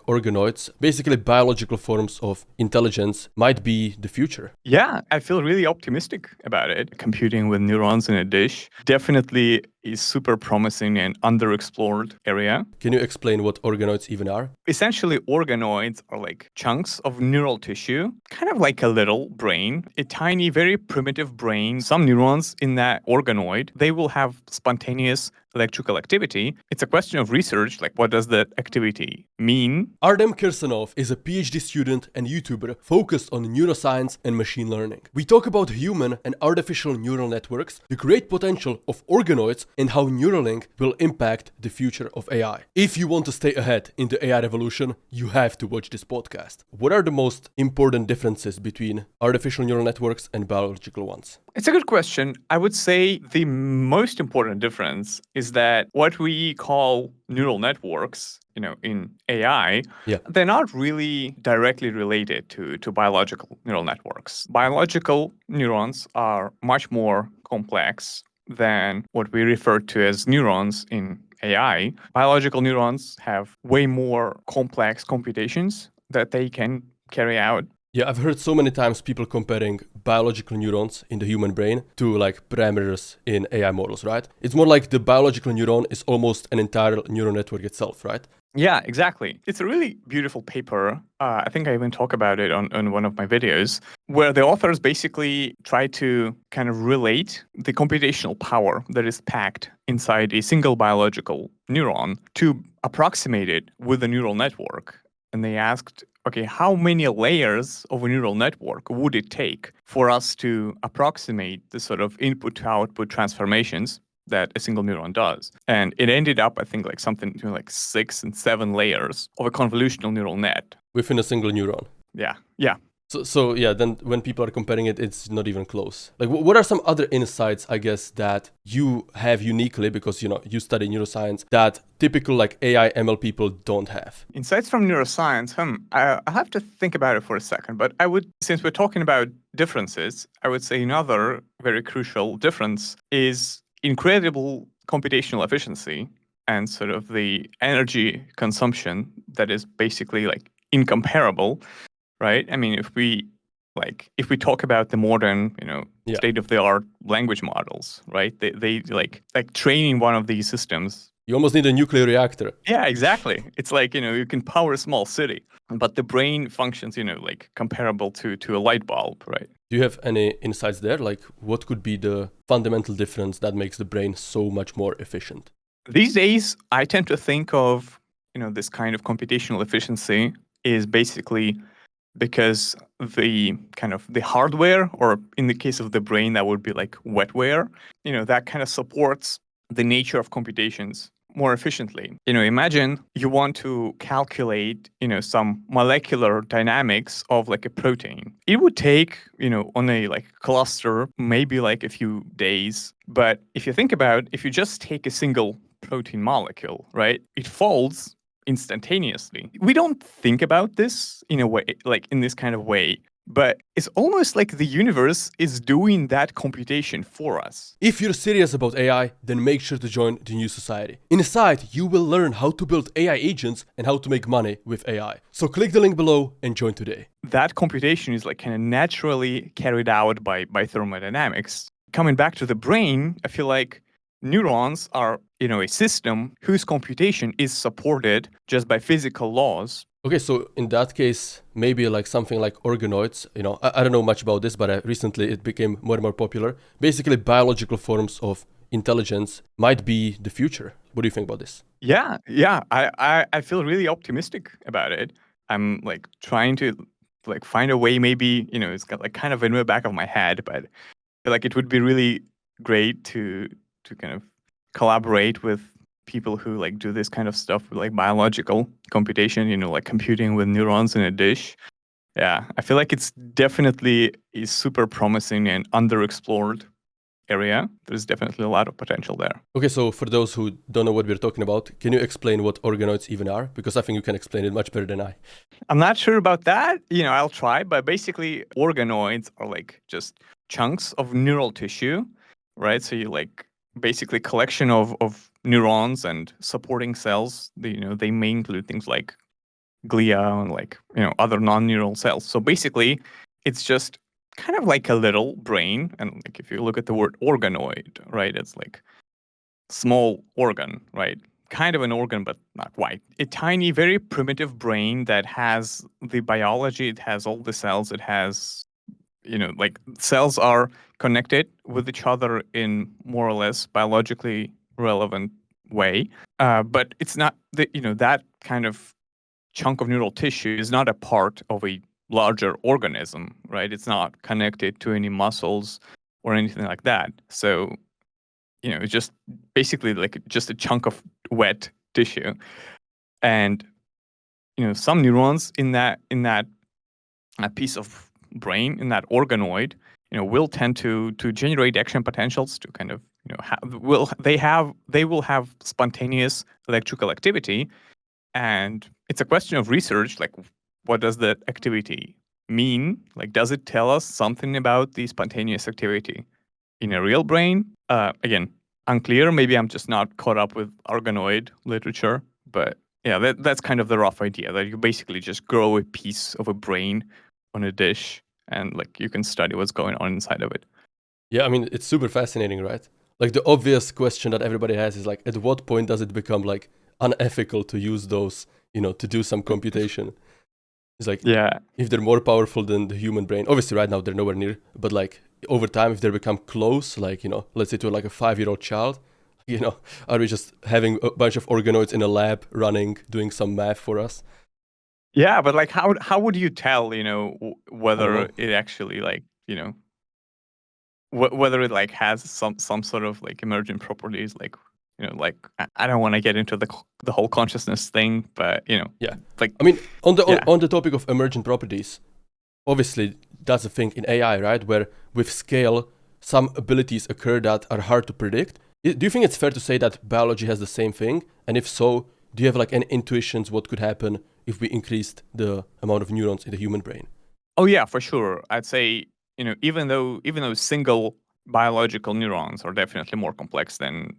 organoids, basically biological forms of intelligence, might be the future. Yeah, I feel really optimistic about it. Computing with neurons in a dish definitely is super promising and underexplored area. Can you explain what organoids even are? Essentially, organoids are like chunks of neural tissue, kind of like a little brain, a tiny, very primitive brain. Some neurons in that organoid, they will have spontaneous electrical activity. It's a question of research, like what does that activity mean? Artem Kirsanov is a PhD student and YouTuber focused on neuroscience and machine learning. We talk about human and artificial neural networks, the great potential of organoids, and how Neuralink will impact the future of AI. If you want to stay ahead in the AI revolution, you have to watch this podcast. What are the most important differences between artificial neural networks and biological ones? It's a good question. I would say the most important difference is that what we call neural networks, in AI, they're not really directly related to biological neural networks. Biological neurons are much more complex than what we refer to as neurons in AI. Biological neurons have way more complex computations that they can carry out. Yeah, I've heard so many times people comparing biological neurons in the human brain to like parameters in AI models, right? It's more like the biological neuron is almost an entire neural network itself, right? Yeah, exactly. It's a really beautiful paper. I think I even talk about it on one of my videos, where the authors basically try to kind of relate the computational power that is packed inside a single biological neuron to approximate it with a neural network. And they asked, okay, how many layers of a neural network would it take for us to approximate the sort of input to output transformations that a single neuron does? And it ended up, I think, like something between like 6 and 7 layers of a convolutional neural net. Within a single neuron. Yeah. So yeah, then when people are comparing it, it's not even close. Like, what are some other insights, I guess, that you have uniquely, because, you study neuroscience, that typical like AI ML people don't have? Insights from neuroscience, I have to think about it for a second, but since we're talking about differences, I would say another very crucial difference is incredible computational efficiency and sort of the energy consumption that is basically like incomparable. Right? I mean, if we talk about the modern, state-of-the-art language models, right? They like training one of these systems. You almost need a nuclear reactor. Yeah, exactly. It's like, you can power a small city, but the brain functions, like comparable to a light bulb, right? Do you have any insights there? Like, what could be the fundamental difference that makes the brain so much more efficient? These days, I tend to think of, this kind of computational efficiency is basically because the kind of the hardware, or in the case of the brain, that would be like wetware, that kind of supports the nature of computations more efficiently. Imagine you want to calculate, some molecular dynamics of like a protein. It would take, on a like cluster, maybe like a few days. But if you think about, if you just take a single protein molecule, right, it folds instantaneously. We don't think about this in a way, like in this kind of way, but it's almost like the universe is doing that computation for us. If you're serious about AI, then make sure to join the New Society. Inside, you will learn how to build AI agents and how to make money with AI. So click the link below and join today. That computation is like kind of naturally carried out by thermodynamics. Coming back to the brain, I feel like neurons are, a system whose computation is supported just by physical laws. Okay, so in that case, maybe like something like organoids, I don't know much about this, but recently it became more and more popular. Basically, biological forms of intelligence might be the future. What do you think about this? Yeah. I feel really optimistic about it. I'm like trying to like find a way, maybe, it's got like kind of in the back of my head, but I feel like it would be really great to kind of collaborate with people who like do this kind of stuff with like biological computation, like computing with neurons in a dish. Yeah, I feel like it's definitely a super promising and underexplored area. There's definitely a lot of potential there. Okay, so for those who don't know what we're talking about, can you explain what organoids even are? Because I think you can explain it much better than I. I'm not sure about that. I'll try, but basically organoids are like just chunks of neural tissue, right? So you like basically collection of neurons and supporting cells. They may include things like glia and like other non-neural cells. So basically, it's just kind of like a little brain. And like if you look at the word organoid, right, it's like small organ, right? Kind of an organ, but not quite. A tiny, very primitive brain that has the biology, it has all the cells, it has, like cells are connected with each other in more or less biologically relevant way. But it's not that kind of chunk of neural tissue is not a part of a larger organism, right? It's not connected to any muscles or anything like that. So it's just basically like just a chunk of wet tissue. And some neurons in that piece of brain, in that organoid, will tend to generate action potentials to kind of they will have spontaneous electrical activity. And it's a question of research, like what does that activity mean? Like, does it tell us something about the spontaneous activity in a real brain? Again, unclear. Maybe I'm just not caught up with organoid literature, but yeah, that's kind of the rough idea, that you basically just grow a piece of a brain on a dish and like you can study what's going on inside of it. Yeah, I mean, it's super fascinating, right? Like the obvious question that everybody has is like, at what point does it become like unethical to use those, to do some computation? It's like, Yeah. if they're more powerful than the human brain, obviously right now they're nowhere near, but like over time, if they become close, like, let's say to like a 5-year-old child, are we just having a bunch of organoids in a lab running, doing some math for us? Yeah, but like how would you tell, I don't whether know. it actually like, whether it like has some sort of like emergent properties, like like I don't want to get into the whole consciousness thing, but Yeah. like I mean, on the yeah. on the topic of emergent properties, obviously that's a thing in AI, right? Where with scale, some abilities occur that are hard to predict. Do you think it's fair to say that biology has the same thing? And if so, do you have like any intuitions what could happen if we increased the amount of neurons in the human brain? Oh yeah, for sure. I'd say, even though single biological neurons are definitely more complex than,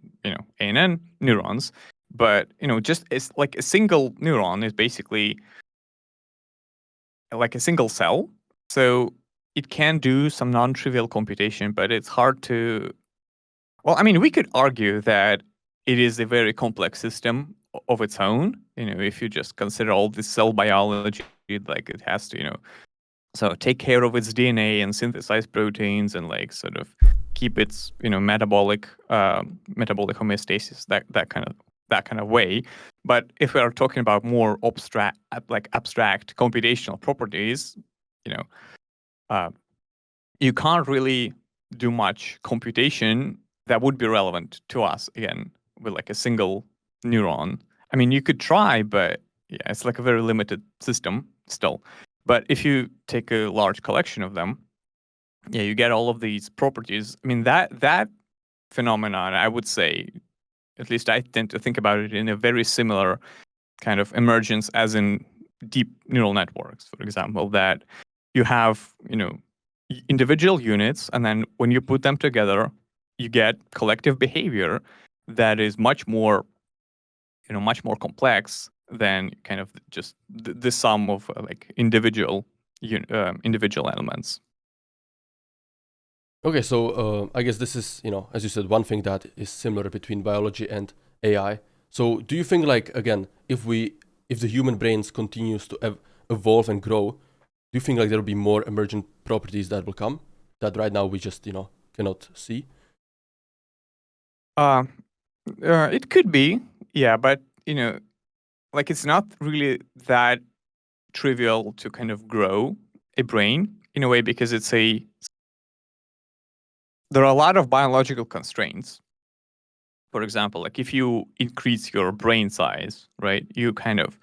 ANN neurons, but, just it's like a single neuron is basically like a single cell. So it can do some non-trivial computation, but it's hard to, well, I mean, we could argue that it is a very complex system of its own, if you just consider all this cell biology, like it has to, so take care of its DNA and synthesize proteins and like sort of keep its metabolic homeostasis, that kind of way. But if we are talking about more abstract computational properties, you know, uh, you can't really do much computation that would be relevant to us again with like a single neuron. I mean, you could try, but yeah, it's like a very limited system still. But if you take a large collection of them, yeah, you get all of these properties. I mean, that phenomenon, I would say, at least I tend to think about it in a very similar kind of emergence as in deep neural networks, for example, that you have, individual units, and then when you put them together, you get collective behavior that is much more complex than kind of just the sum of like individual elements. Okay, so I guess this is, as you said, one thing that is similar between biology and AI. So do you think, like, again, if the human brains continues to evolve and grow, do you think like there will be more emergent properties that will come that right now we just, cannot see? Uh, it could be, yeah, but like it's not really that trivial to kind of grow a brain in a way because there are a lot of biological constraints. For example, like if you increase your brain size, right, you kind of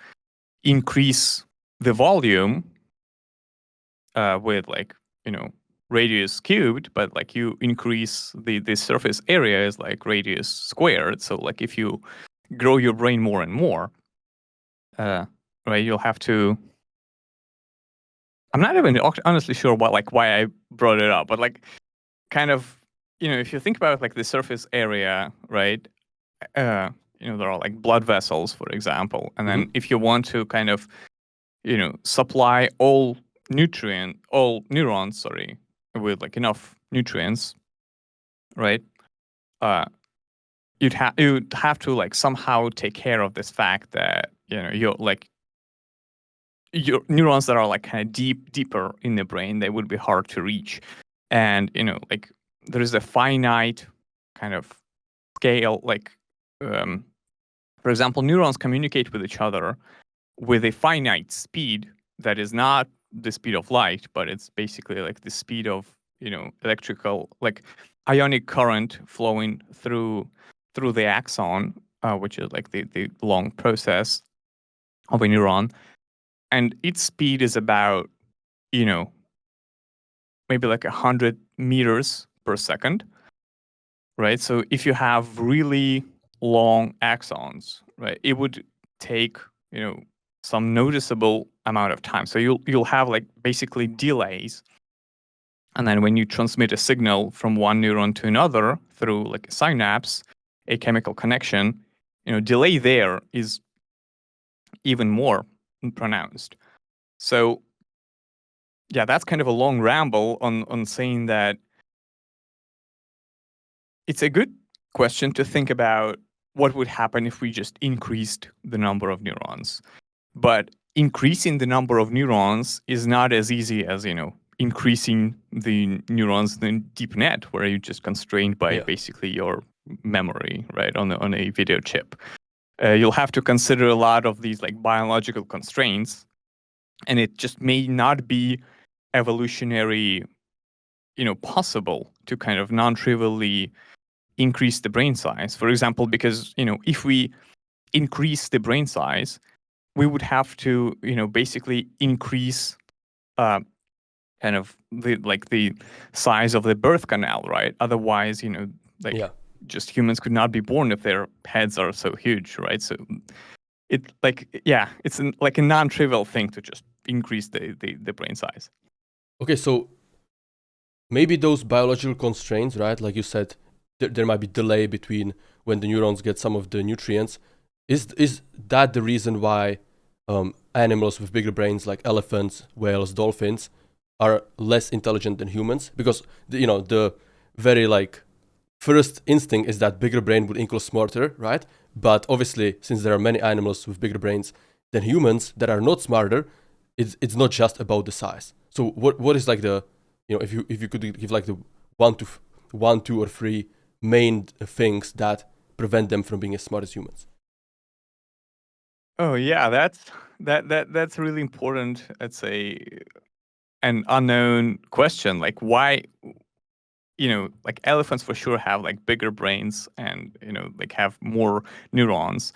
increase the volume with like, radius cubed, but like you increase the surface area is like radius squared. So like if you grow your brain more and more, right, you'll have to. I'm not even honestly sure why I brought it up, but like kind of, if you think about like the surface area, right? There are like blood vessels, for example, and then Mm-hmm. if you want to kind of supply all neurons, with like enough nutrients, right? You'd have to like somehow take care of this fact that your neurons that are like kind of deeper in the brain, they would be hard to reach, and like there is a finite kind of scale. Like, for example, neurons communicate with each other with a finite speed that is not the speed of light, but it's basically like the speed of electrical, like ionic current flowing through the axon, which is like the long process of a neuron, and its speed is about maybe like 100 meters per second, right? So if you have really long axons, right, it would take some noticeable amount of time. So you'll have like basically delays, and then when you transmit a signal from one neuron to another through like a synapse, a chemical connection, delay there is even more pronounced. So yeah, that's kind of a long ramble on saying that it's a good question to think about what would happen if we just increased the number of neurons. But increasing the number of neurons is not as easy as, increasing the neurons in deep net, where you're just constrained by basically your memory, right, on a video chip. You'll have to consider a lot of these like biological constraints, and it just may not be evolutionary, possible to kind of non-trivially increase the brain size. For example, because, if we increase the brain size, we would have to, basically increase kind of the size of the birth canal, right? Otherwise, just humans could not be born if their heads are so huge, right? So it's like a non-trivial thing to just increase the brain size. Okay, so maybe those biological constraints, right? Like you said, there might be delay between when the neurons get some of the nutrients. Is that the reason why animals with bigger brains like elephants, whales, dolphins are less intelligent than humans? Because the very like first instinct is that bigger brain would equal smarter, right? But obviously, since there are many animals with bigger brains than humans that are not smarter, it's not just about the size. So what is like the if you could give like the one, two, or three main things that prevent them from being as smart as humans? Oh yeah, that's really important. It's an unknown question. Like why, like elephants for sure have like bigger brains and like have more neurons,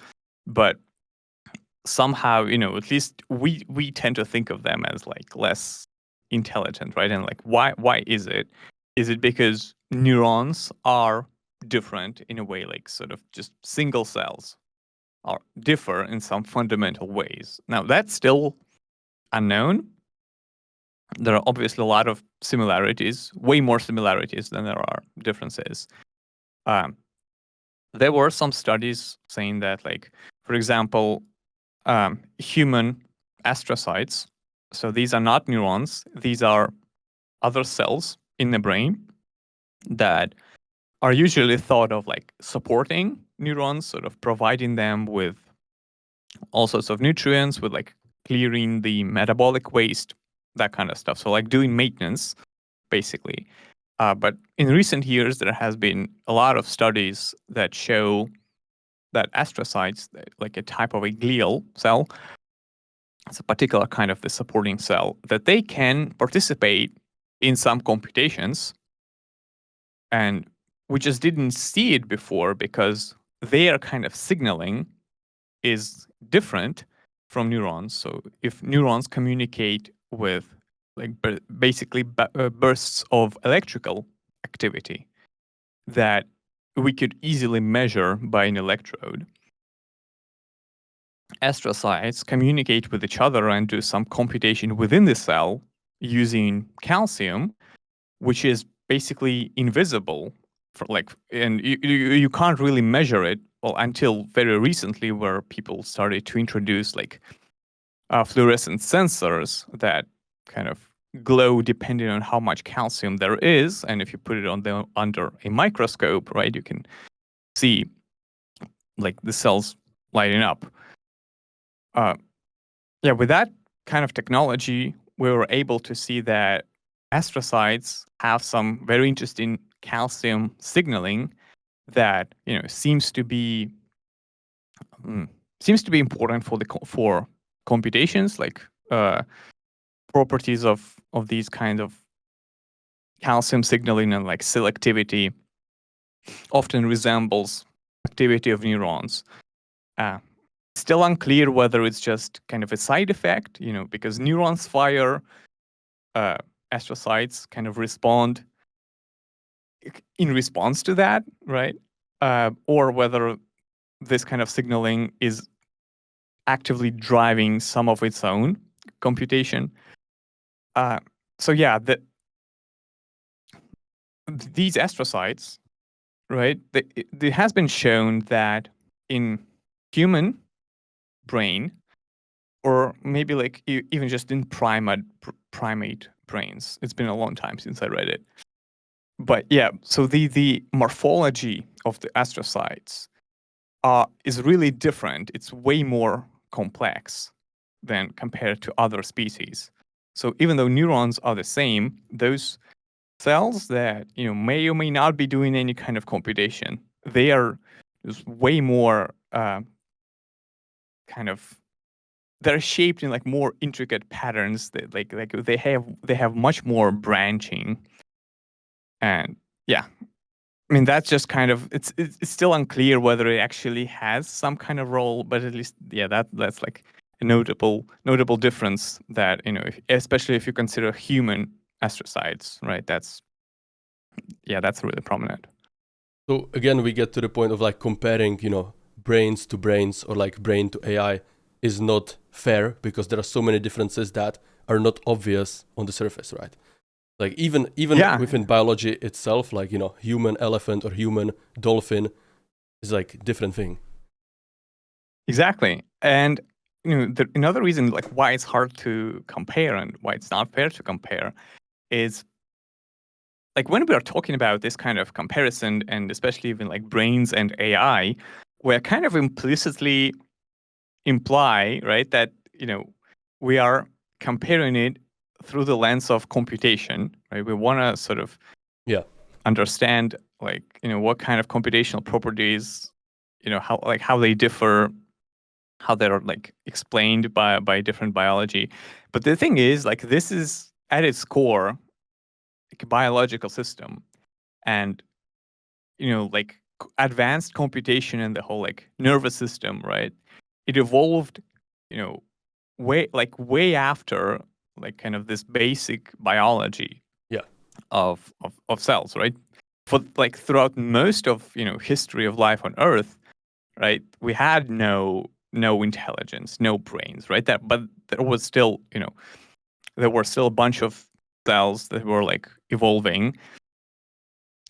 but somehow at least we tend to think of them as like less intelligent, right? And like why is it? Is it because neurons are different in a way, like sort of just single cells are differ in some fundamental ways? Now that's still unknown. There are obviously a lot of similarities, way more similarities than there are differences. There were some studies saying that, like, for example, human astrocytes, so these are not neurons, these are other cells in the brain that are usually thought of like supporting neurons, sort of providing them with all sorts of nutrients, with like clearing the metabolic waste, that kind of stuff. So like doing maintenance, basically. But in recent years, there has been a lot of studies that show that astrocytes, like a type of a glial cell, it's a particular kind of the supporting cell, that they can participate in some computations. And we just didn't see it before because their kind of signaling is different from neurons. So if neurons communicate with like basically bursts of electrical activity that we could easily measure by an electrode, astrocytes communicate with each other and do some computation within the cell using calcium, which is basically invisible and you can't really measure it, well, until very recently, where people started to introduce like fluorescent sensors that kind of glow depending on how much calcium there is. And if you put it under a microscope, right, you can see like the cells lighting up. With that kind of technology, we were able to see that astrocytes have some very interesting calcium signaling that seems to be important for computations, like properties of these kind of calcium signaling and like selectivity often resembles activity of neurons. Still unclear whether it's just kind of a side effect, because neurons fire, astrocytes kind of respond in response to that, right? Or whether this kind of signaling is actively driving some of its own computation. These astrocytes, right? It has been shown that in human brain, or maybe like even just in primate brains. It's been a long time since I read it. But yeah, so the morphology of the astrocytes is really different. It's way more complex than compared to other species. So even though neurons are the same, those cells that may or may not be doing any kind of computation, they are just way more they're shaped in like more intricate patterns that like they have much more branching. And yeah, I mean that's just kind of it's still unclear whether it actually has some kind of role, but at least that's like a notable difference that especially if you consider human astrocytes, right? That's really prominent. So again, we get to the point of like comparing, brains to brains or like brain to AI is not fair because there are so many differences that are not obvious on the surface, right? Like even within biology itself, like, human elephant or human dolphin is like a different thing. Exactly. And another reason like why it's hard to compare and why it's not fair to compare is like when we are talking about this kind of comparison, and especially even like brains and AI, we're kind of implicitly imply, right, that we are comparing it through the lens of computation, right? We want to sort of understand like what kind of computational properties, how they differ, how they're like explained by different biology. But the thing is, like, this is at its core like a biological system, and like advanced computation and the whole like nervous system, right? It evolved way after like kind of this basic biology of cells, right? For like throughout most of history of life on Earth, right, we had no intelligence, no brains, right? But there was still there were still a bunch of cells that were like evolving.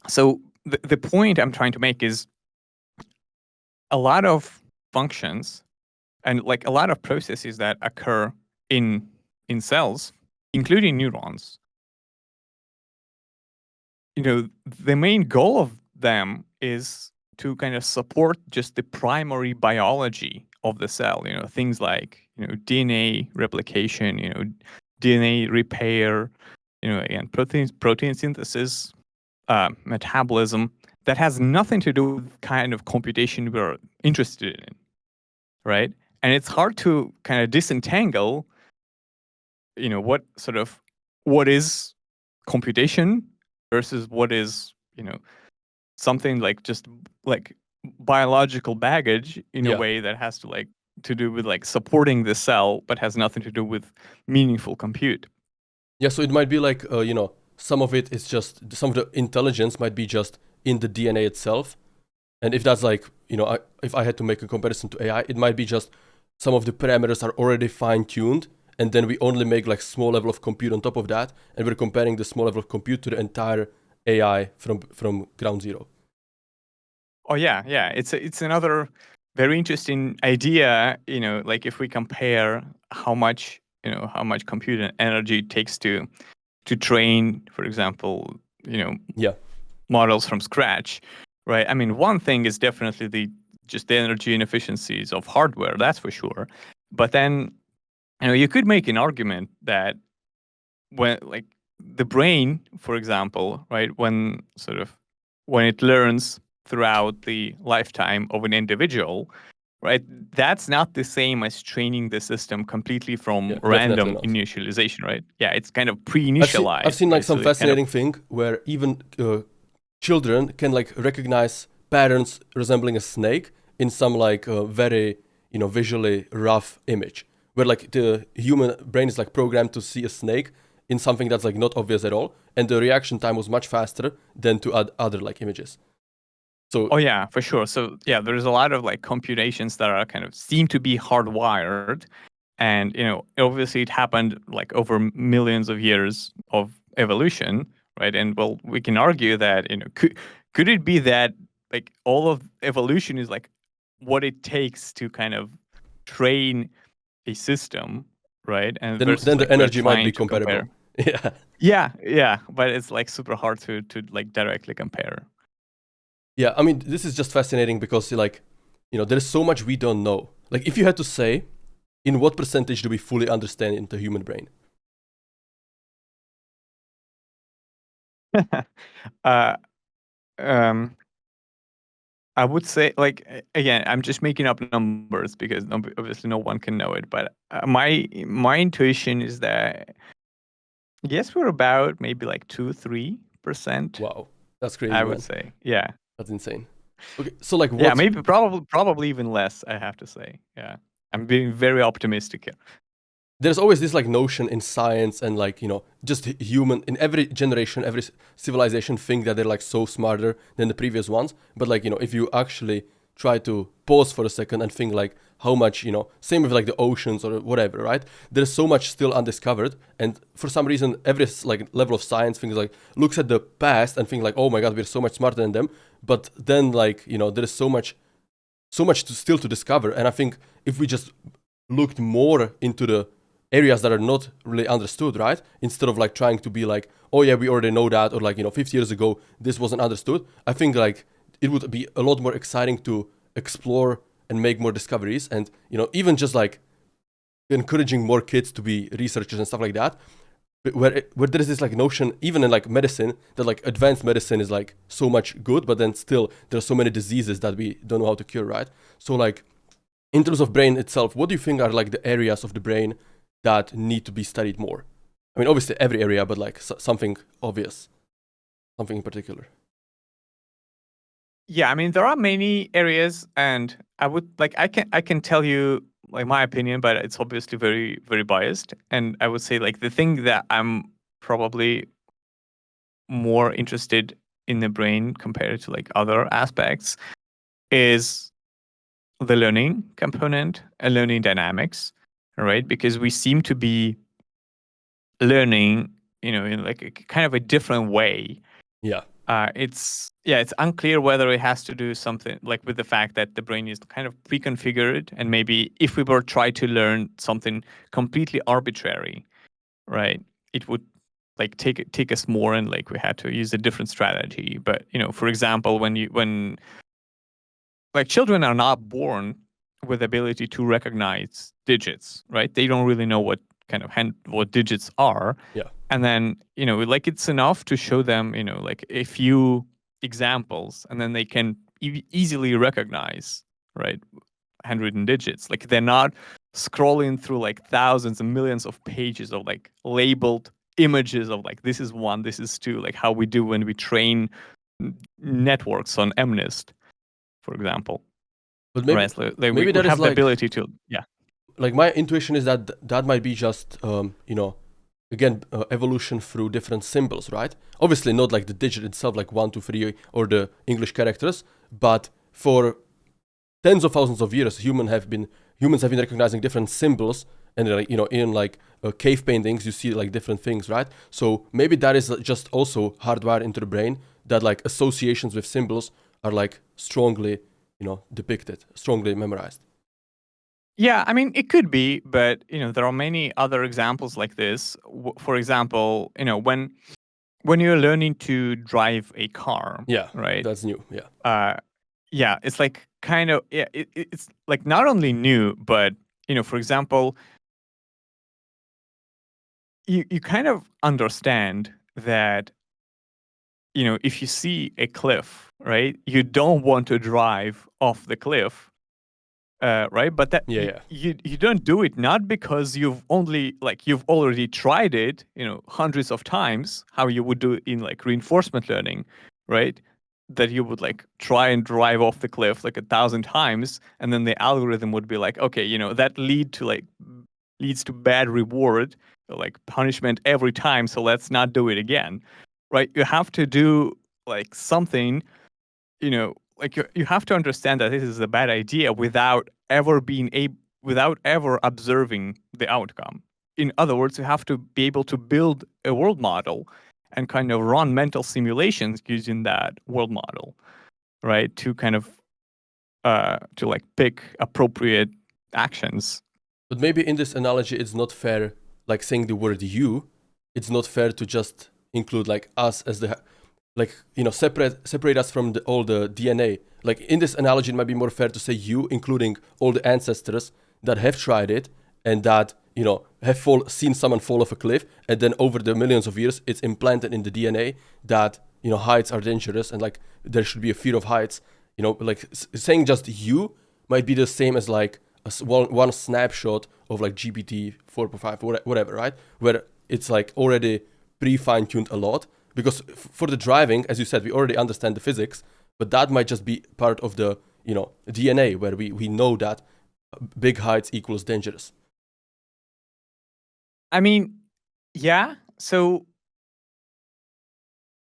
So the point I'm trying to make is a lot of functions and like a lot of processes that occur in cells, including neurons, the main goal of them is to kind of support just the primary biology of the cell, things like DNA replication, DNA repair, and protein synthesis, metabolism, that has nothing to do with kind of computation we're interested in, right? And it's hard to kind of disentangle, what is computation versus what is, something like just like biological baggage in a way that has to like to do with like supporting the cell, but has nothing to do with meaningful compute. Yeah, so it might be like, some of it is just, some of the intelligence might be just in the DNA itself. And if that's like, if I had to make a comparison to AI, it might be just some of the parameters are already fine-tuned, and then we only make like small level of compute on top of that, and we're comparing the small level of compute to the entire AI from ground zero. Oh yeah, it's another very interesting idea, like if we compare how much computer energy it takes to train, for example, Yeah. models from scratch, right? I mean, one thing is definitely just the energy inefficiencies of hardware, that's for sure. But then, you could make an argument that when, like, the brain, for example, right, when it learns throughout the lifetime of an individual, right, that's not the same as training the system completely from Yeah, definitely random not. initialization, right? Yeah, it's kind of I've pre-initialized, seen like right? some So it kind of, fascinating thing where even children can like recognize patterns resembling a snake in some like very visually rough image, where like the human brain is like programmed to see a snake in something that's like not obvious at all, and the reaction time was much faster than to add other like images. So oh yeah, for sure. So yeah, there's a lot of like computations that are kind of seem to be hardwired, and obviously it happened like over millions of years of evolution, right? And well, we can argue that could it be that like all of evolution is like what it takes to kind of train a system, right? And then versus the like we're energy might trying be to compare. comparable. Yeah. Yeah, but it's like super hard to like directly compare. Yeah, I mean, this is just fascinating because, like, there's so much we don't know. Like, if you had to say, in what percentage do we fully understand in the human brain? uh, um, I would say, like, again, I'm just making up numbers because obviously no one can know it. But my intuition is that yes, we're about maybe like 2-3%. Wow, that's crazy, I would man. say, yeah, That's insane. Okay, so like, yeah, what? maybe probably even less. I have to say, yeah, I'm being very optimistic here. There's always this like notion in science and like just human in every generation, every civilization think that they're like so smarter than the previous ones. But like if you actually try to pause for a second and think like how much same with like the oceans or whatever, right? There's so much still undiscovered, and for some reason every like level of science thinks like looks at the past and think like, oh my god, we're so much smarter than them. But then like there's so much to still to discover, and I think if we just looked more into the areas that are not really understood, right? Instead of like trying to be like, oh yeah, we already know that, or like 50 years ago this wasn't understood. I think like it would be a lot more exciting to explore and make more discoveries, and even just like encouraging more kids to be researchers and stuff like that. Where there is this like notion, even in like medicine, that like advanced medicine is like so much good, but then still there are so many diseases that we don't know how to cure, right? So like in terms of brain itself, what do you think are like the areas of the brain that need to be studied more? I mean, obviously every area, but like something obvious, something in particular. Yeah, I mean there are many areas, and I would like I can tell you like my opinion, but it's obviously very very biased. And I would say like the thing that I'm probably more interested in the brain compared to like other aspects is the learning component and learning dynamics, right? Because we seem to be learning, in like a kind of a different way. Yeah. It's unclear whether it has to do something like with the fact that the brain is kind of pre-configured, and maybe if we were try to learn something completely arbitrary, right, it would like take us more, and like we had to use a different strategy. But for example, when like children are not born with the ability to recognize digits, right? They don't really know what kind of what digits are. Yeah. And then, like it's enough to show them, like a few examples, and then they can easily recognize, right, handwritten digits. Like they're not scrolling through like thousands and millions of pages of like labeled images of like this is one, this is two, like how we do when we train networks on MNIST, for example. But maybe Right, so we maybe that is have the like ability to, yeah. like my intuition is that that might be just again evolution through different symbols, right? Obviously not like the digit itself, like 1 2 3 or the English characters, but for tens of thousands of years humans have been recognizing different symbols, and like in like cave paintings you see like different things, right? So maybe that is just also hardwired into the brain, that like associations with symbols are like strongly depicted, strongly memorized. Yeah, I mean, it could be, but there are many other examples like this. For example, when you're learning to drive a car, Yeah, right? that's new. Yeah. Yeah, it's like kind of it's like not only new, but for example, you kind of understand that if you see a cliff, right, you don't want to drive off the cliff, right? But that Yeah. you don't do it not because you've already tried it, hundreds of times, how you would do it in like reinforcement learning, right? That you would like try and drive off the cliff like 1,000 times, and then the algorithm would be like, okay, that leads to bad reward, like punishment every time, so let's not do it again, right? You have to do like something, like you have to understand that this is a bad idea without ever observing the outcome. In other words, you have to be able to build a world model and kind of run mental simulations using that world model, right? To kind of to like pick appropriate actions. But maybe in this analogy, it's not fair, like saying the word you, it's not fair to just include like us as the, like, separate us from all the DNA. Like in this analogy, it might be more fair to say you, including all the ancestors that have tried it and that, have seen someone fall off a cliff. And then over the millions of years, it's implanted in the DNA that, heights are dangerous and like there should be a fear of heights. Like saying just you might be the same as like one snapshot of like GPT 4.5, whatever, right? Where it's like already pre-fine-tuned a lot. Because for the driving, as you said, we already understand the physics, but that might just be part of the, DNA where we know that big heights equals dangerous. I mean, yeah. So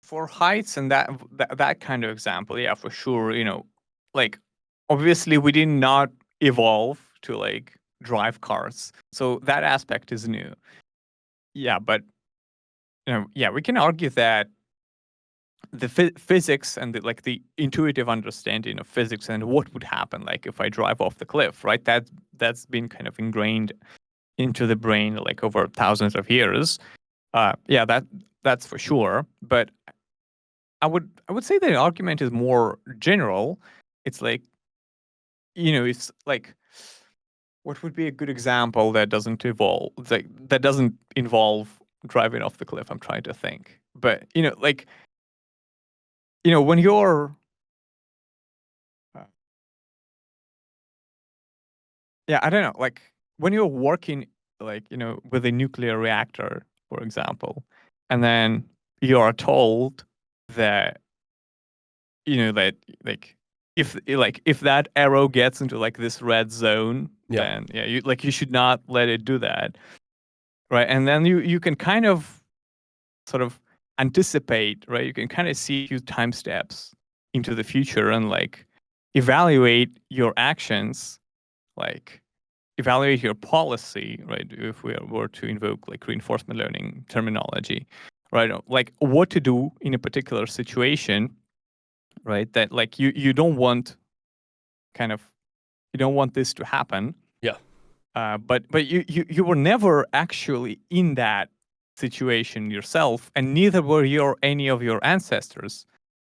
for heights and that kind of example, yeah, for sure, like obviously we did not evolve to like drive cars. So that aspect is new. Yeah, but yeah, we can argue that the physics and the intuitive understanding of physics and what would happen like if I drive off the cliff, right? That's been kind of ingrained into the brain like over thousands of years. Yeah, that's for sure. But I would say the argument is more general. It's like, it's like, what would be a good example that doesn't involve driving off the cliff? I'm trying to think. But like, when you're yeah, I don't know, like when you're working like, with a nuclear reactor, for example, and then you are told that, that if that arrow gets into like this red zone, then yeah, you should not let it do that. Right. And then you can kind of sort of anticipate, right? You can kind of see a few time steps into the future and like evaluate your actions, like evaluate your policy, right? If we were to invoke like reinforcement learning terminology, right? Like what to do in a particular situation, right? That like you don't want this to happen. Yeah. But you were never actually in that situation yourself, and neither were any of your ancestors.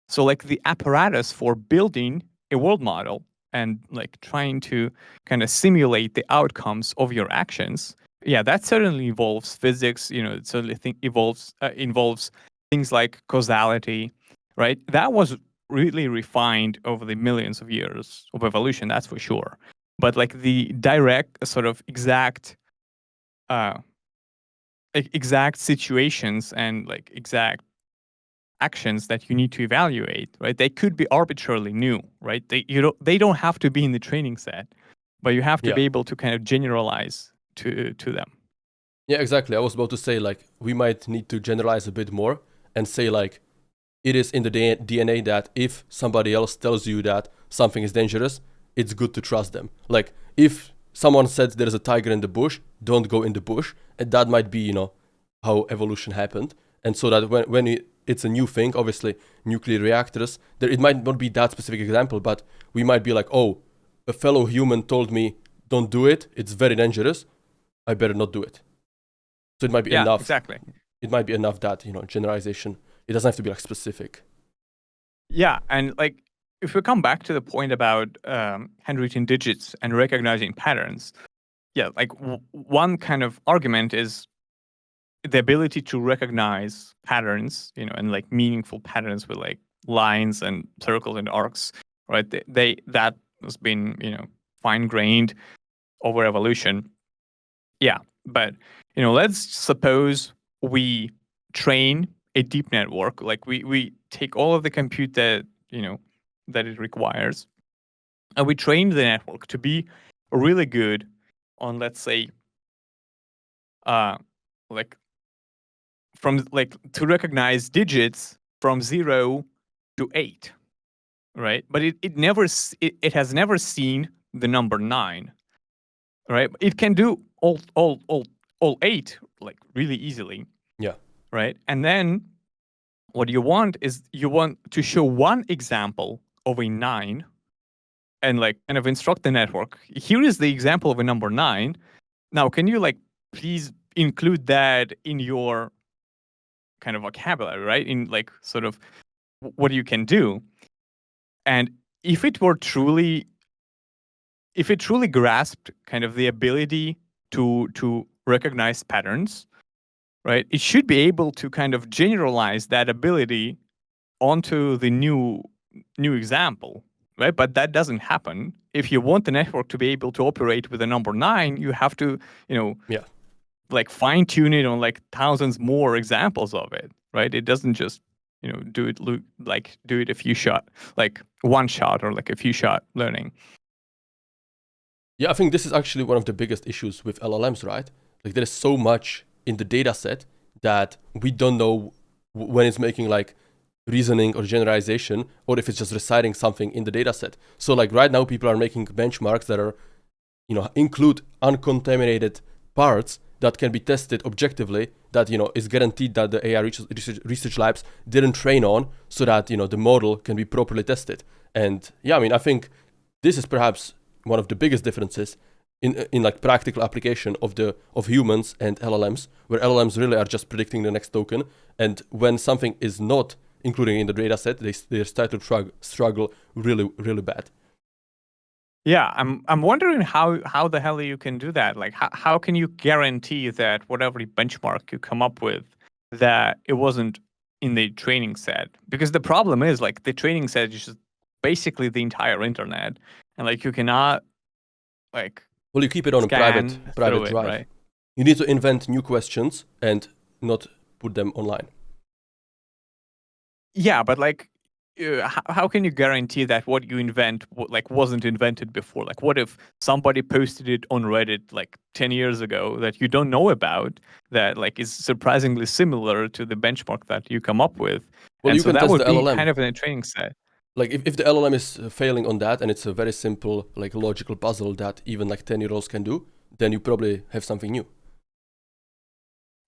So like the apparatus for building a world model and like trying to kind of simulate the outcomes of your actions, yeah, that certainly involves physics. It certainly involves things like causality, right? That was really refined over the millions of years of evolution, that's for sure. But like the direct sort of exact situations and like exact actions that you need to evaluate, right? They could be arbitrarily new, right? They don't have to be in the training set, but you have to be able to kind of generalize to them. Yeah, exactly. I was about to say like we might need to generalize a bit more and say like it is in the DNA that if somebody else tells you that something is dangerous, it's good to trust them. Like if someone said there's a tiger in the bush, don't go in the bush, and that might be how evolution happened. And so that when it's a new thing. Obviously, nuclear reactors. It might not be that specific example, but we might be like, oh, a fellow human told me don't do it. It's very dangerous. I better not do it. So it might be enough. Exactly. It might be enough that, generalization. It doesn't have to be like specific. Yeah, and like if we come back to the point about handwritten digits and recognizing patterns, like one kind of argument is the ability to recognize patterns, and like meaningful patterns with like lines and circles and arcs, right? That has been, fine-grained over evolution. Yeah, but let's suppose we train a deep network, like we take all of the compute that that it requires, and we train the network to be really good on, let's say, like from like to recognize digits from 0 to 8, right? But it has never seen the number 9, right? It can do all 8 like really easily. Yeah. Right. And then what you want is you want to show one example of a 9 and like kind of instruct the network. Here is the example of a number 9. Now, can you like please include that in your kind of vocabulary, right? In like sort of what you can do. And if it truly grasped kind of the ability to recognize patterns, right, it should be able to kind of generalize that ability onto the new example, right? But that doesn't happen. If you want the network to be able to operate with a number 9, you have to, like fine tune it on like thousands more examples of it, right? It doesn't just, do it a few shot, like one shot or like a few shot learning. Yeah, I think this is actually one of the biggest issues with LLMs, right? Like there is so much in the data set that we don't know when it's making like reasoning or generalization, or if it's just reciting something in the data set. So like right now people are making benchmarks that are, include uncontaminated parts that can be tested objectively, that, is guaranteed that the AI research labs didn't train on, so that, the model can be properly tested. And yeah, I think this is perhaps one of the biggest differences in like practical application of humans and LLMs, where LLMs really are just predicting the next token, and when something is not including in the data set, they start to struggle really, really bad. Yeah, I'm wondering how the hell you can do that. Like, how can you guarantee that whatever benchmark you come up with, that it wasn't in the training set? Because the problem is like the training set is just basically the entire internet, and like you cannot like. Well, you keep it on a private drive. Right? You need to invent new questions and not put them online. Yeah, but like, how can you guarantee that what you invent like wasn't invented before? Like, what if somebody posted it on Reddit like 10 years ago that you don't know about, that like is surprisingly similar to the benchmark that you come up with? Well, and you so can that test would the be LLM. kind of in a training set. Like if the LLM is failing on that, and it's a very simple like logical puzzle that even like 10-year-olds can do, then you probably have something new.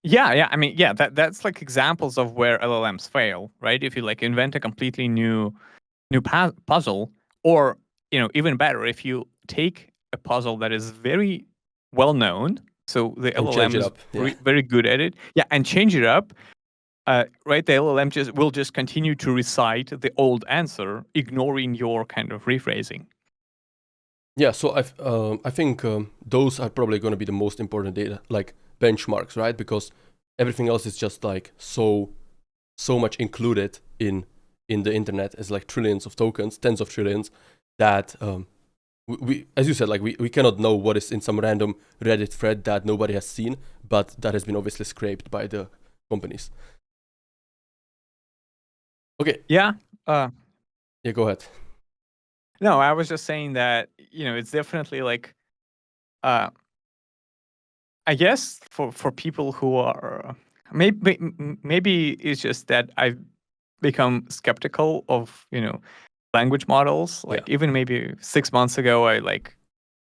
Yeah. I mean, yeah, that's like examples of where LLMs fail, right? If you like invent a completely new puzzle, or even better, if you take a puzzle that is very well known, so the And LLM is very good at it, and change it up. Right, the LLM will just continue to recite the old answer, ignoring your kind of rephrasing. Yeah, so I think those are probably going to be the most important data, like benchmarks, right? Because everything else is just like so much included in the internet as like trillions of tokens, tens of trillions, that we as you said, like we cannot know what is in some random Reddit thread that nobody has seen, but that has been obviously scraped by the companies. Okay. Yeah. Yeah, go ahead. No, I was just saying that, it's definitely like, I guess for people who are, maybe it's just that I've become skeptical of, language models. Like even maybe 6 months ago, I like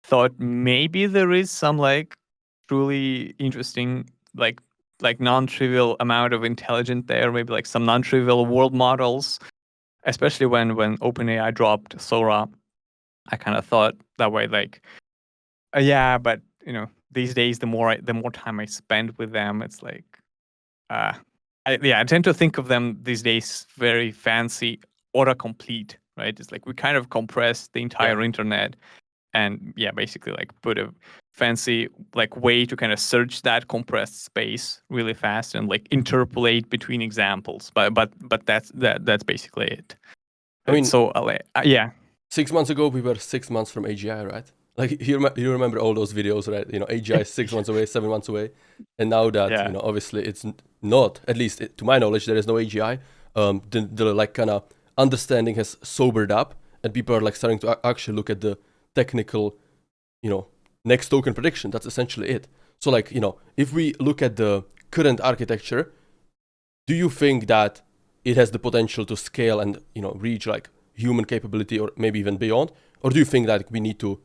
thought maybe there is some like truly interesting like like non-trivial amount of intelligence there, maybe like some non-trivial world models, especially when OpenAI dropped Sora. I kind of thought that way, like, yeah, but these days the more time I spend with them, it's like, I tend to think of them these days very fancy autocomplete, right? It's like we kind of compress the entire internet, and basically like put a fancy like way to kind of search that compressed space really fast and like interpolate between examples. But that's basically it. I mean, so yeah. 6 months ago we were 6 months from AGI, right? Like you remember all those videos, right? AGI is 6 months away, 7 months away, and now that obviously it's not. At least to my knowledge, there is no AGI. The like kind of understanding has sobered up, and people are like starting to actually look at the technical, next token prediction. That's essentially it. So like if we look at the current architecture, do you think that it has the potential to scale and reach like human capability or maybe even beyond? Or do you think that we need to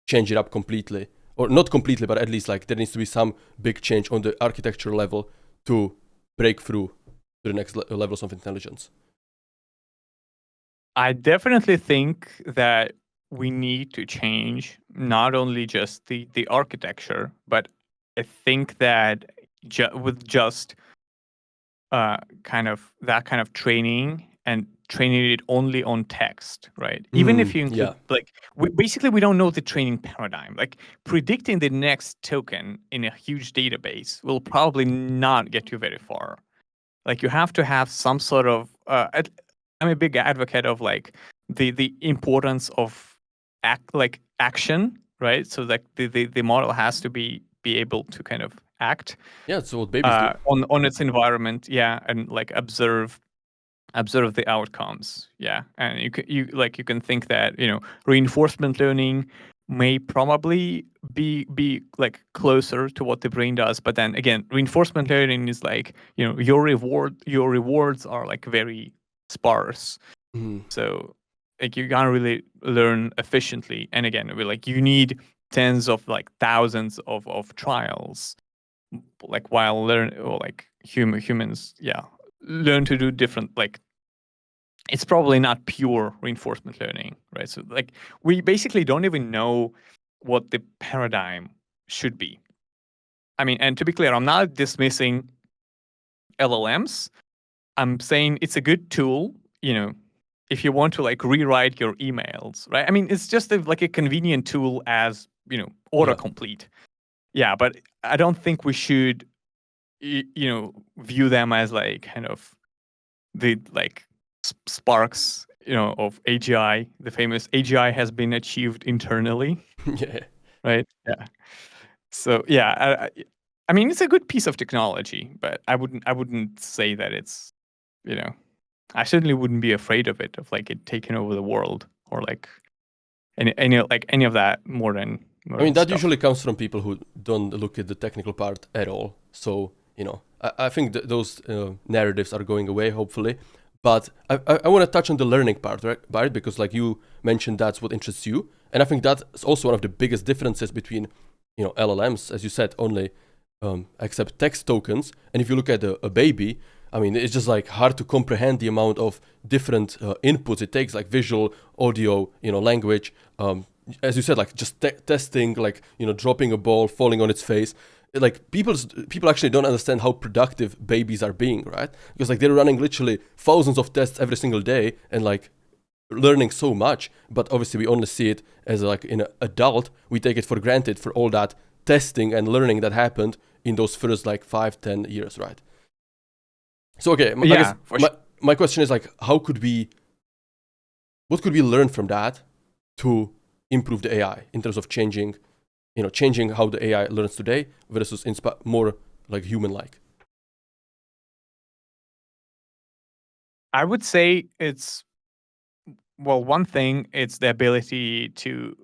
change it up completely? Or not completely, but at least like there needs to be some big change on the architecture level to break through to the next levels of intelligence? I definitely think that we need to change not only just the architecture, but I think that with just kind of that kind of training and training it only on text, right? Even if you include we don't know the training paradigm. Like predicting the next token in a huge database will probably not get you very far. Like you have to have some sort of I'm a big advocate of like the importance of action, right? So like the model has to be able to kind of act. Yeah, that's what babies do. On its environment, and like observe the outcomes, and you can think that reinforcement learning may probably be like closer to what the brain does, but then again, reinforcement learning is like your rewards are like very sparse, so like you can't really learn efficiently, and again, like you need tens of like thousands of trials, like while humans learn to do different, like it's probably not pure reinforcement learning, right? So like we basically don't even know what the paradigm should be. I mean, and to be clear, I'm not dismissing LLMs. I'm saying it's a good tool, if you want to like rewrite your emails, right? I mean, it's just like a convenient tool as, autocomplete. Yeah, but I don't think we should view them as like kind of the like sparks of AGI. The famous AGI has been achieved internally. Yeah. Right. Yeah. So I mean, it's a good piece of technology, but I wouldn't say that it's I certainly wouldn't be afraid of it, of like it taking over the world or like any of that more than I mean, that stuff. usually comes from people who don't look at the technical part at all. So, I think those narratives are going away, hopefully. But I want to touch on the learning part, right? Because like you mentioned, that's what interests you. And I think that's also one of the biggest differences between, LLMs, as you said, only accept text tokens. And if you look at a baby, I mean, it's just like hard to comprehend the amount of different inputs it takes, like visual, audio, language. As you said, like just testing, like dropping a ball, falling on its face. Like people actually don't understand how productive babies are being, right? Because like they're running literally thousands of tests every single day and like learning so much. But obviously we only see it as like in an adult. We take it for granted for all that testing and learning that happened in those first like 5-10 years, right? So okay, I guess my question is like, what could we learn from that to improve the AI in terms of changing how the AI learns today versus more like human-like? I would say it's, well, one thing, it's the ability to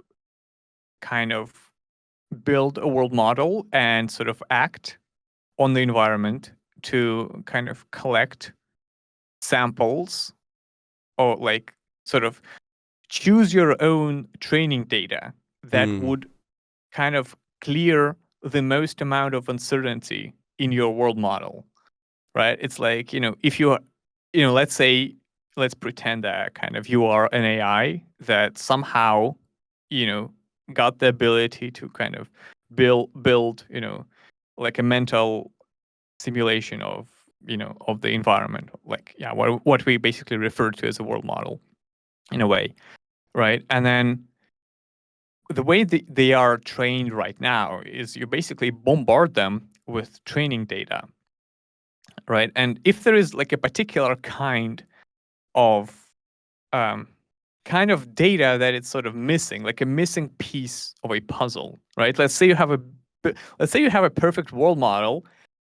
kind of build a world model and sort of act on the environment to kind of collect samples or like sort of choose your own training data that would kind of clear the most amount of uncertainty in your world model, right? It's like, if you, let's pretend that kind of you are an AI that somehow, got the ability to kind of build, like a mental simulation of, of the environment, like, yeah, what we basically refer to as a world model in a way, right? And then the way they are trained right now is you basically bombard them with training data, right? And if there is like a particular of um, kind of data that it's sort of missing, like a missing piece of a puzzle, right? Let's say you have a perfect world model,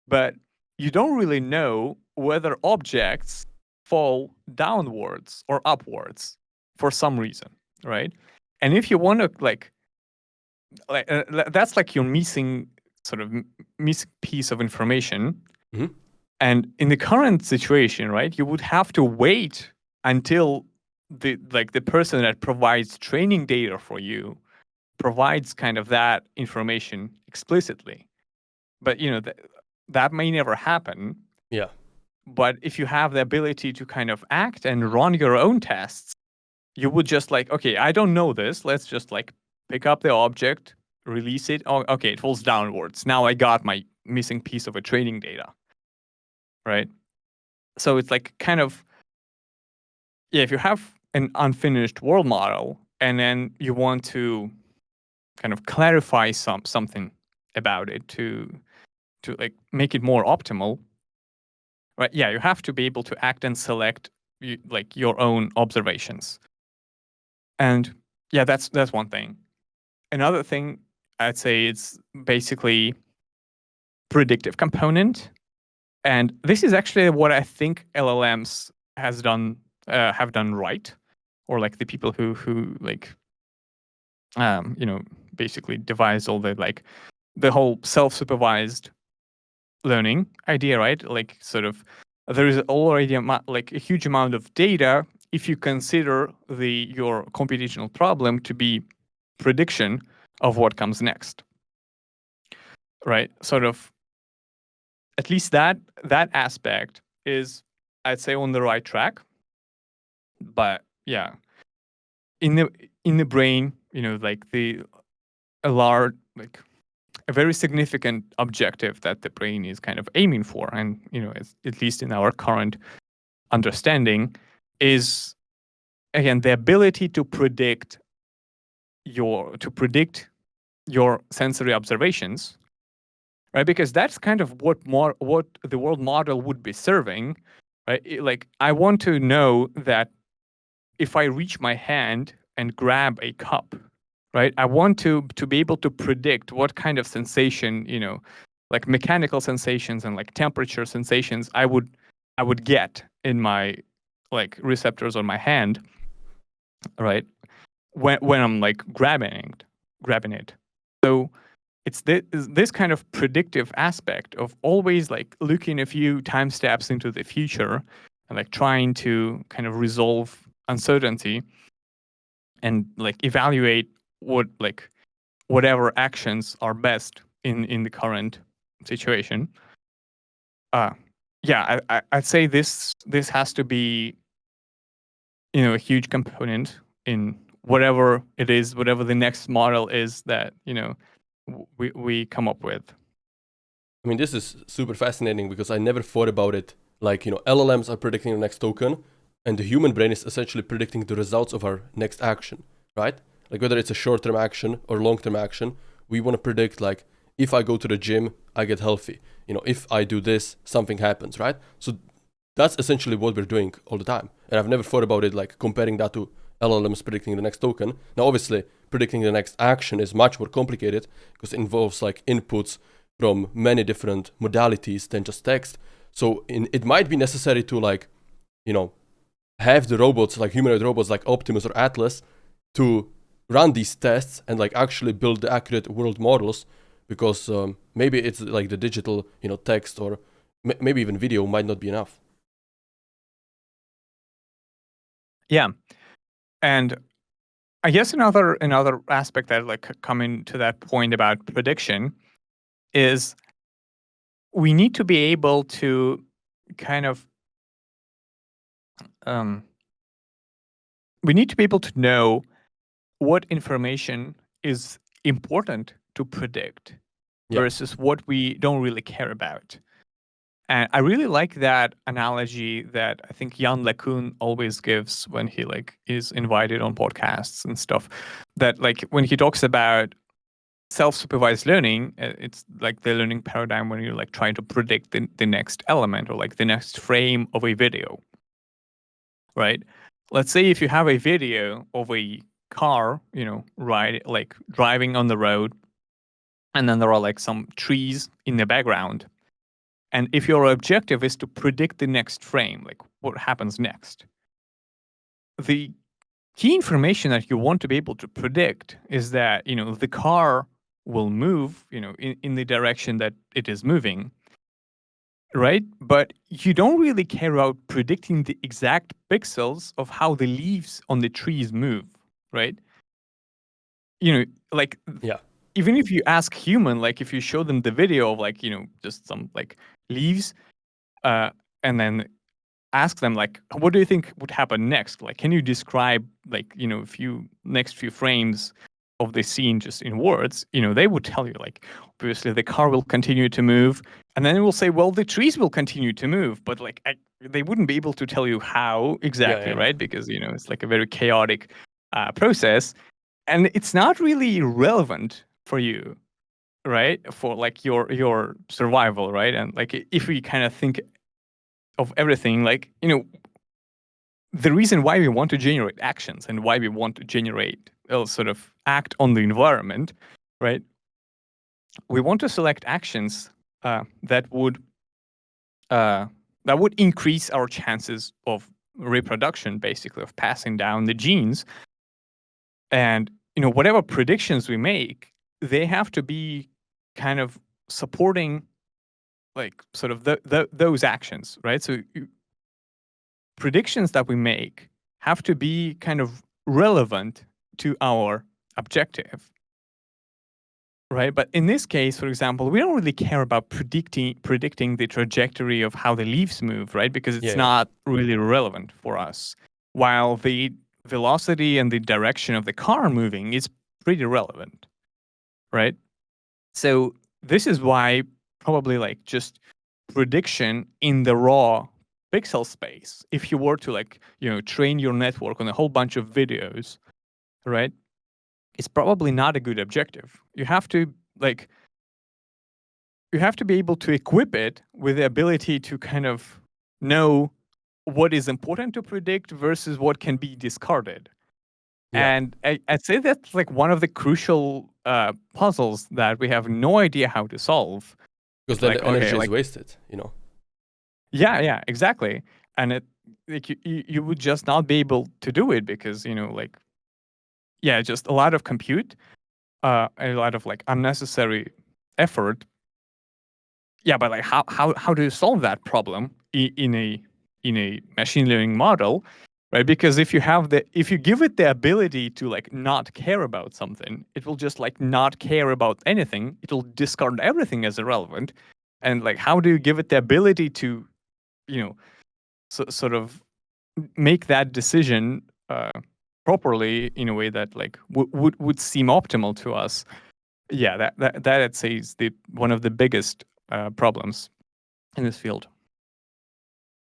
but you don't really know whether objects fall downwards or upwards for some reason, right? And if you want to that's like your missing sort of missing piece of information. Mm-hmm. And in the current situation, right, you would have to wait until the person that provides training data for you provides kind of that information explicitly. But that may never happen. Yeah. But if you have the ability to kind of act and run your own tests, you would just like, okay, I don't know this. Let's just like pick up the object, release it. Oh, okay, it falls downwards. Now I got my missing piece of a training data. Right? So it's like kind of, yeah, if you have an unfinished world model and then you want to kind of clarify something about it to like make it more optimal, right? Yeah, you have to be able to act and select like your own observations. And yeah, that's one thing. Another thing I'd say it's basically predictive component. And this is actually what I think LLMs have done right, or like the people who like basically devised all the whole self-supervised learning idea, right? Like sort of there is already like a huge amount of data if you consider your computational problem to be prediction of what comes next, right? Sort of at least that aspect is, I'd say, on the right track. But yeah, in the brain, like a very significant objective that the brain is kind of aiming for, and at least in our current understanding, is again the ability to predict your sensory observations, right? Because that's kind of what the world model would be serving, right? Like I want to know that if I reach my hand and grab a cup, right? I want to be able to predict what kind of sensation, like mechanical sensations and like temperature sensations I would get in my like receptors on my hand, right? When I'm like grabbing it. So it's this kind of predictive aspect of always like looking a few time steps into the future and like trying to kind of resolve uncertainty and like evaluate whatever actions are best in the current situation. Yeah, I'd say this has to be a huge component in whatever it is, whatever the next model is that we come up with. I mean, this is super fascinating because I never thought about it. Like, LLMs are predicting the next token, and the human brain is essentially predicting the results of our next action, right? Like, whether it's a short-term action or long-term action, we want to predict, like, if I go to the gym, I get healthy. If I do this, something happens, right? So that's essentially what we're doing all the time. And I've never thought about it, like, comparing that to LLMs predicting the next token. Now, obviously, predicting the next action is much more complicated because it involves, like, inputs from many different modalities than just text. So it might be necessary to like, have the robots, like humanoid robots like Optimus or Atlas, to run these tests and like actually build the accurate world models, because maybe it's like the digital, text or maybe even video might not be enough. Yeah. And I guess another aspect that like coming to that point about prediction is we need to be able to kind of we need to be able to know what information is important to predict versus what we don't really care about. And I really like that analogy that I think Jan LeCun always gives when he is invited on podcasts and stuff. That when he talks about self-supervised learning, it's like the learning paradigm when you're trying to predict the next element or the next frame of a video, right? Let's say if you have a video of a car, driving on the road, and then there are some trees in the background. And if your objective is to predict the next frame, what happens next, the key information that you want to be able to predict is that, the car will move, in the direction that it is moving, right? But you don't really care about predicting the exact pixels of how the leaves on the trees move, right? Even if you ask human, if you show them the video of just some leaves, and then ask them what do you think would happen next? Can you describe next few frames of the scene just in words? They would tell you obviously the car will continue to move, and then it will say, well, the trees will continue to move, but they wouldn't be able to tell you how exactly, right? Because it's a very chaotic process, and it's not really relevant for you, right? For your survival, right? And if we kind of think of everything, the reason why we want to generate actions and why we want to generate sort of act on the environment, right? We want to select actions that would increase our chances of reproduction, basically, of passing down the genes. And whatever predictions we make, they have to be kind of supporting sort of those actions, right? So predictions that we make have to be kind of relevant to our objective, right? But in this case, for example, we don't really care about predicting the trajectory of how the leaves move, right? Because it's not really relevant for us. While the velocity and the direction of the car moving is pretty relevant, right? So this is why probably just prediction in the raw pixel space, if you were to train your network on a whole bunch of videos, right, it's probably not a good objective. You have to be able to equip it with the ability to kind of know what is important to predict versus what can be discarded. And I'd say that's one of the crucial puzzles that we have no idea how to solve. Because then the energy is wasted, Yeah, exactly. And it you would just not be able to do it because, just a lot of compute, a lot of unnecessary effort. Yeah, but how do you solve that problem in a machine learning model, right? Because if you give it the ability to not care about something, it will just not care about anything. It'll discard everything as irrelevant. And how do you give it the ability to sort of make that decision properly in a way that would seem optimal to us? Yeah, that I'd say is one of the biggest problems in this field.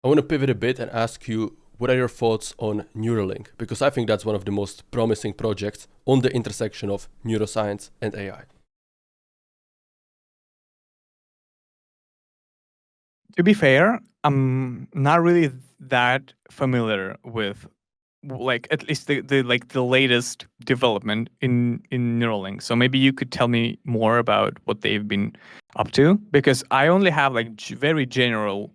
I want to pivot a bit and ask you, what are your thoughts on Neuralink? Because I think that's one of the most promising projects on the intersection of neuroscience and AI. To be fair, I'm not really that familiar with at least the latest development in Neuralink. So maybe you could tell me more about what they've been up to, because I only have very general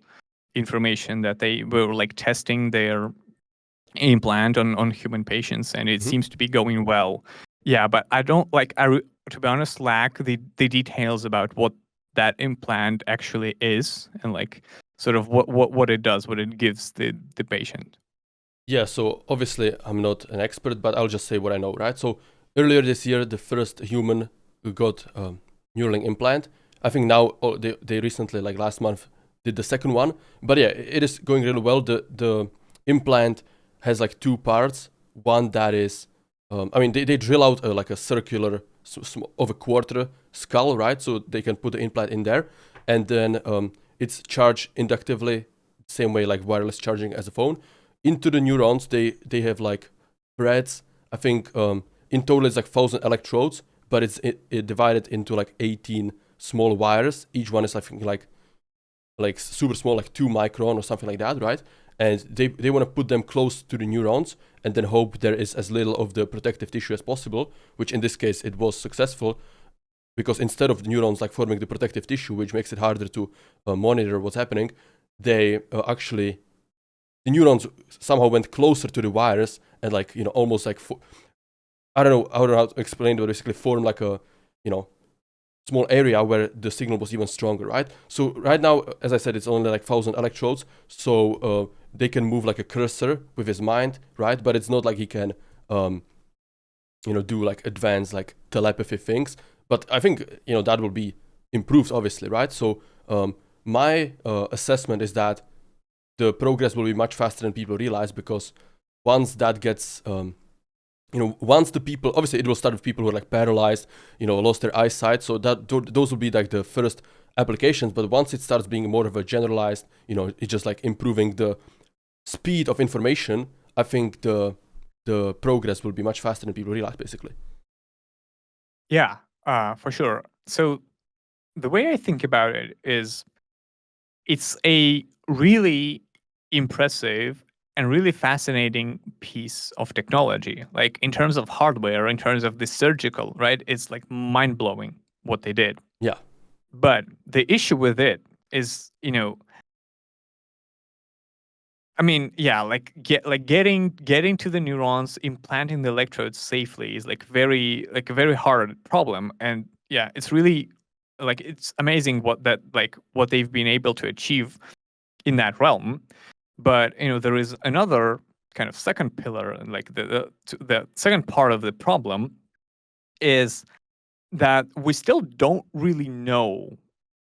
information that they were testing their implant on human patients, and it seems to be going well. Yeah, but I don't to be honest, lack the details about what that implant actually is and sort of what it does, what it gives the patient. Yeah, so obviously I'm not an expert, but I'll just say what I know, right? So earlier this year, the first human got a Neuralink implant, I think now they recently, like last month, did the second one. But yeah, it is going really well. The implant has like two parts. One that is, they drill out like a circular of a quarter skull, right? So they can put the implant in there, and then it's charged inductively, same way like wireless charging as a phone. Into the neurons, they have like threads. I think in total it's like 1,000 electrodes, but it divided into like 18 small wires. Each one is, I think, like super small, like 2 micron or something like that, right? And they want to put them close to the neurons and then hope there is as little of the protective tissue as possible, which in this case it was successful, because instead of the neurons like forming the protective tissue, which makes it harder to monitor what's happening, they actually, the neurons somehow went closer to the wires and like, almost like, I don't know how to explain it, but basically form like a, small area where the signal was even stronger, right? So right now, as I said, it's only like 1,000 electrodes, so they can move like a cursor with his mind, right? But it's not like he can, do like advanced like telepathy things. But I think, that will be improved, obviously, right? So my assessment is that the progress will be much faster than people realize, because once that gets, once the people, obviously it will start with people who are like paralyzed, lost their eyesight. So that those will be like the first applications. But once it starts being more of a generalized, it's just like improving the speed of information, I think the progress will be much faster than people realize, basically. Yeah, for sure. So the way I think about it is, it's a really impressive and really fascinating piece of technology. Like in terms of hardware, in terms of the surgical, right? It's like mind blowing what they did. Yeah. But the issue with it is, getting to the neurons, implanting the electrodes safely is like a very hard problem. And yeah, it's really like, it's amazing what they've been able to achieve in that realm. But there is another kind of second pillar, and like the second part of the problem is that we still don't really know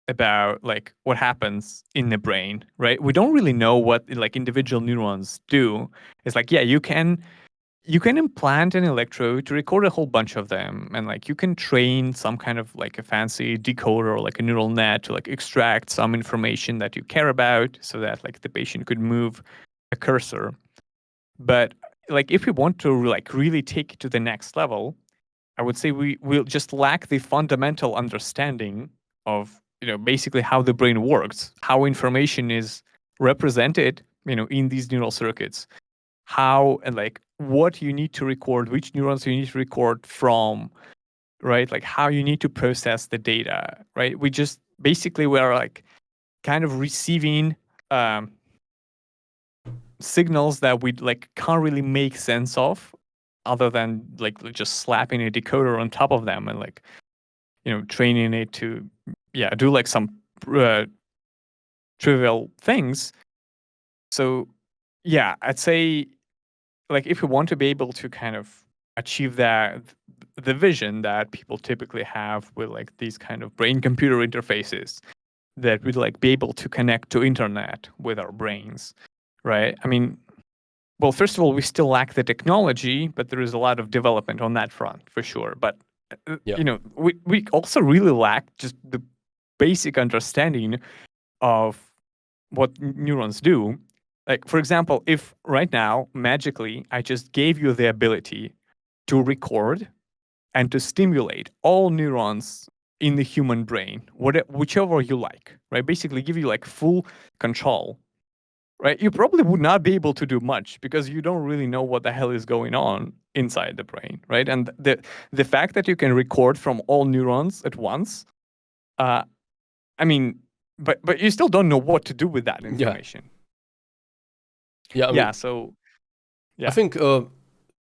about like what happens in the brain, right? We don't really know what like individual neurons do. It's like, yeah, you can implant an electrode to record a whole bunch of them, and like you can train some kind of like a fancy decoder or like a neural net to like extract some information that you care about, so that like the patient could move a cursor. But like if we want to like really take it to the next level, I would say we'll just lack the fundamental understanding of basically how the brain works, how information is represented in these neural circuits, how and like what you need to record, which neurons you need to record from, right? Like how you need to process the data, right? We're like kind of receiving signals that we like can't really make sense of, other than like just slapping a decoder on top of them and like training it to do like some trivial things. So yeah, I'd say like if we want to be able to kind of achieve that, the vision that people typically have with like these kind of brain computer interfaces, that we'd like be able to connect to internet with our brains, right? I mean, well, first of all, we still lack the technology, but there is a lot of development on that front for sure. But we also really lack just the basic understanding of what neurons do. Like, for example, if right now, magically, I just gave you the ability to record and to stimulate all neurons in the human brain, whichever you like, right? Basically give you like full control, right? You probably would not be able to do much, because you don't really know what the hell is going on inside the brain, right? And the fact that you can record from all neurons at once, but you still don't know what to do with that information. Yeah. So I think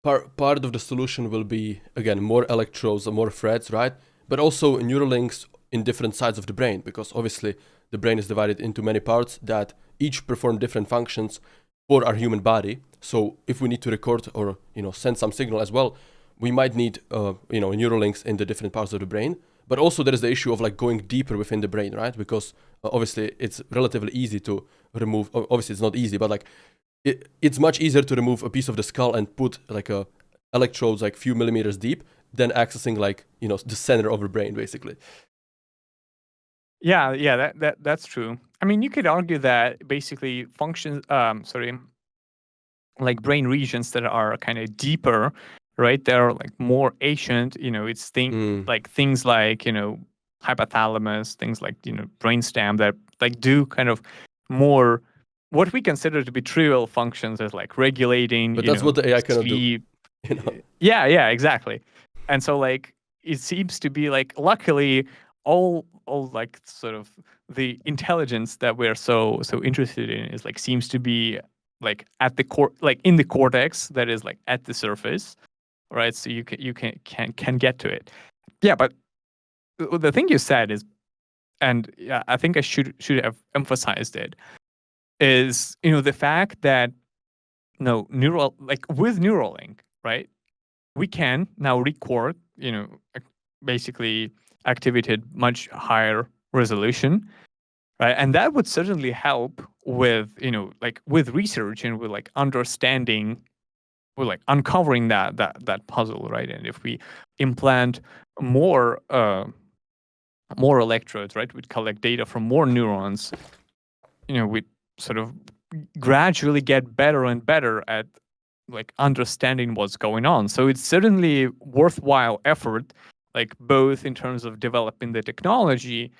part of the solution will be, again, more electrodes or more threads, right? But also Neuralinks in different sides of the brain, because obviously the brain is divided into many parts that each perform different functions for our human body. So if we need to record or send some signal as well, we might need Neuralinks in the different parts of the brain. But also there is the issue of like going deeper within the brain, right? Because obviously it's relatively easy to remove. Obviously it's not easy, but like it's much easier to remove a piece of the skull and put like a electrodes like few millimeters deep than accessing like, you know, the center of the brain basically. Yeah, that's true. I mean, you could argue that basically functions, like brain regions that are kind of deeper, right? They're like more ancient. You know, it's things like, you know, hypothalamus, things like, you know, brainstem that like do kind of more what we consider to be trivial functions as like regulating, But that's what the AI cannot do. sleep. You know? Yeah, exactly. And so like it seems to be like luckily all like sort of the intelligence that we're so interested in is like seems to be like at the core, like in the cortex that is like at the surface, right? So you can get to it. Yeah, but the thing you said is, and yeah, I think I should have emphasized it, is, you know, the fact that no neural, like with Neuralink, right? We can now record, you know, basically activity at much higher resolution, right? And that would certainly help with, you know, like with research and with like understanding, with like uncovering that puzzle, right? And if we implant more more electrodes, right, we'd collect data from more neurons, you know, we sort of gradually get better and better at like understanding what's going on. So it's certainly worthwhile effort, like both in terms of developing the technology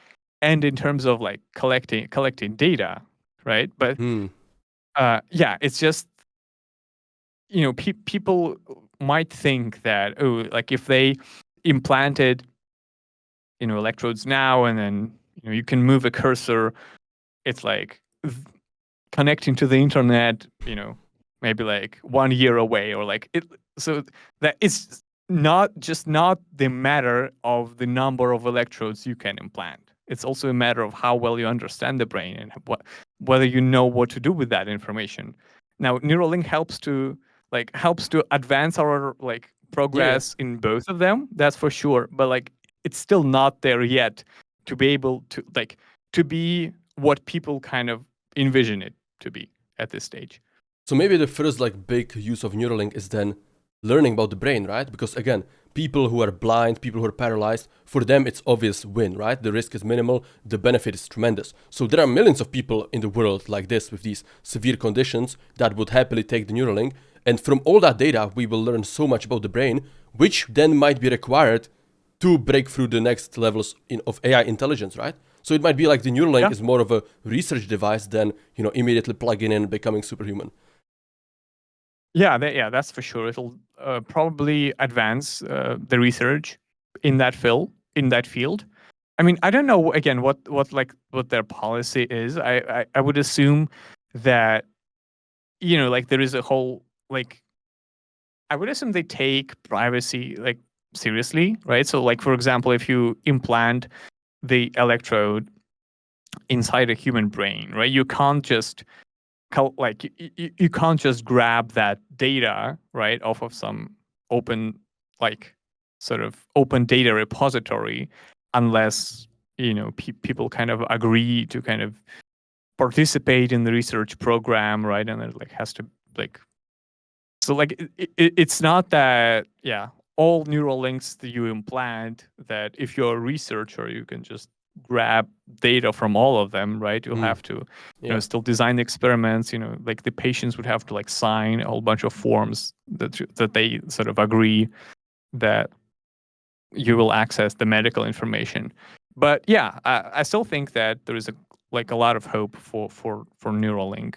and in terms of like collecting data, right? But yeah, it's just, you know, people might think that, oh, like if they implanted, you know, electrodes now and then, you know, you can move a cursor, it's like connecting to the internet, you know, maybe like 1 year away, or like it. So that it's not the matter of the number of electrodes you can implant. It's also a matter of how well you understand the brain and whether you know what to do with that information. Now, Neuralink helps to advance our like Yeah. progress in both of them. That's for sure. But like, it's still not there yet to be able to like to be what people kind of envision it to be at this stage. So maybe the first like big use of Neuralink is then learning about the brain, right? Because again, people who are blind, people who are paralyzed, for them it's obvious win, right? The risk is minimal, the benefit is tremendous. So there are millions of people in the world like this with these severe conditions that would happily take the Neuralink. And from all that data, we will learn so much about the brain, which then might be required to break through the next levels of AI intelligence, right? So it might be like the Neuralink is more of a research device than, you know, immediately plugging in and becoming superhuman. Yeah, that's for sure. It'll probably advance the research in that field. I mean, I don't know again what their policy is. I would assume that, you know, like there is a whole like, I would assume they take privacy like seriously, right? So like, for example, if you implant the electrode inside a human brain, right? You can't just you can't just grab that data, right, off of some open, like sort of open data repository, unless, you know, people kind of agree to kind of participate in the research program, right? And it like has to like, so like it's not that, yeah, all neural links that you implant, that if you're a researcher you can just grab data from all of them, right? You'll have to, you know, still design the experiments, you know, like the patients would have to like sign a whole bunch of forms that they sort of agree that you will access the medical information. But yeah, I still think that there is a lot of hope for Neuralink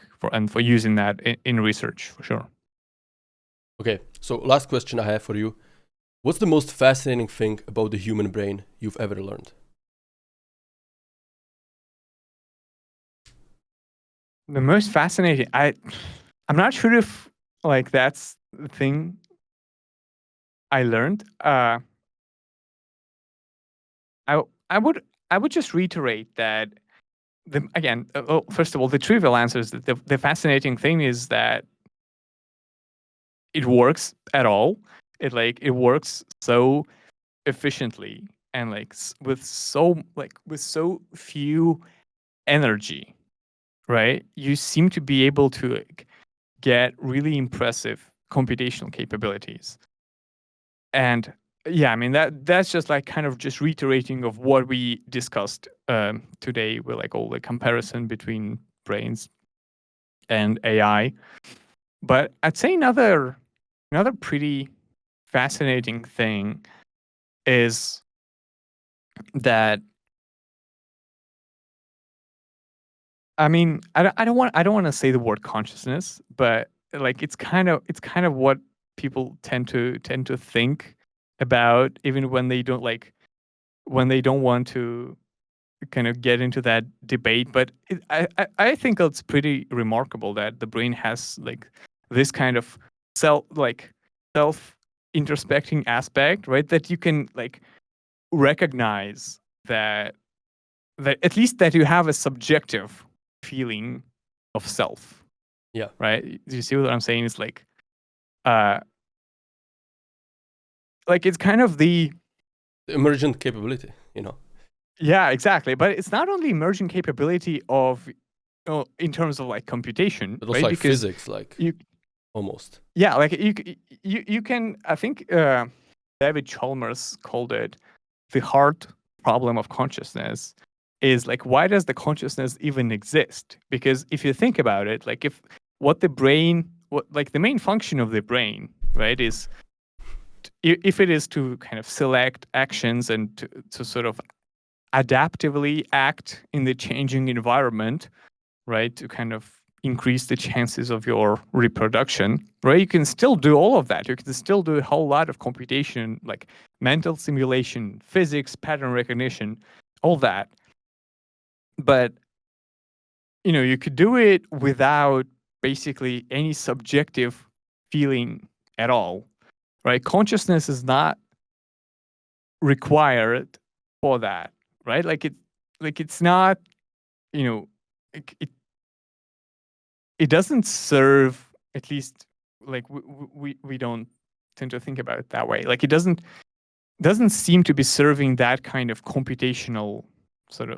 for using that in research for sure. Okay, so last question I have for you. What's the most fascinating thing about the human brain you've ever learned? The most fascinating, I'm not sure if like that's the thing I learned. I would just reiterate that first of all, the trivial answer is that the fascinating thing is that it works at all. It works so efficiently, and like with so few energy, right? You seem to be able to like, get really impressive computational capabilities. And yeah, I mean that's just like kind of just reiterating of what we discussed today with like all the comparison between brains and AI. But I'd say another pretty fascinating thing is that, I mean, I don't want to say the word consciousness, but like it's kind of what people tend to think about, even when they don't want to kind of get into that debate. But I think it's pretty remarkable that the brain has like this kind of self introspecting aspect, right? That you can like recognize that at least that you have a subjective feeling of self. Yeah. Right? Do you see what I'm saying? It's like it's kind of the emergent capability, you know. Yeah, exactly. But it's not only emergent capability of in terms of like computation, But also right? like Because physics, like you almost. yeah, like you can, I think David Chalmers called it the hard problem of consciousness, is like, why does the consciousness even exist? Because if you think about it, like if what the brain, like the main function of the brain, right, is if it is to kind of select actions and to sort of adaptively act in the changing environment, right, to kind of increase the chances of your reproduction, right? You can still do all of that. You can still do a whole lot of computation, like mental simulation, physics, pattern recognition, all that. But, you could do it without basically any subjective feeling at all, right? Consciousness is not required for that, right? It's not, it it doesn't serve, at least like we don't tend to think about it that way. Like it doesn't seem to be serving that kind of computational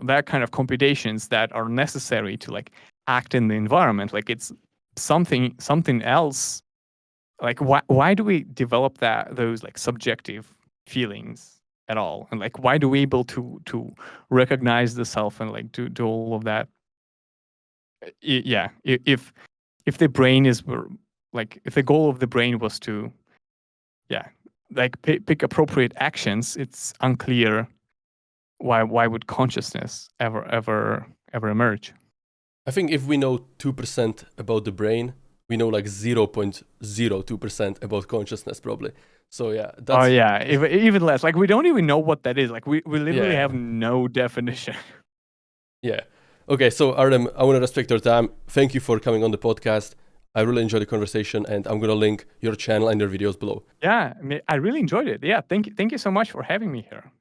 that kind of computations that are necessary to like act in the environment. Like it's something else. Like why do we develop those like subjective feelings at all? And like why do we able to recognize the self and like do all of that? Yeah, if the brain is like, if the goal of the brain was to like pick appropriate actions, it's unclear why would consciousness ever emerge. I think if we know 2% about the brain, we know like 0.02% about consciousness probably. So yeah, that's... Oh yeah, even less. Like we don't even know what that is. Like we literally Yeah. have no definition. Yeah. Okay, so Artem, I want to respect your time. Thank you for coming on the podcast. I really enjoyed the conversation, and I'm going to link your channel and your videos below. Yeah, I mean, I really enjoyed it. Yeah, thank you so much for having me here.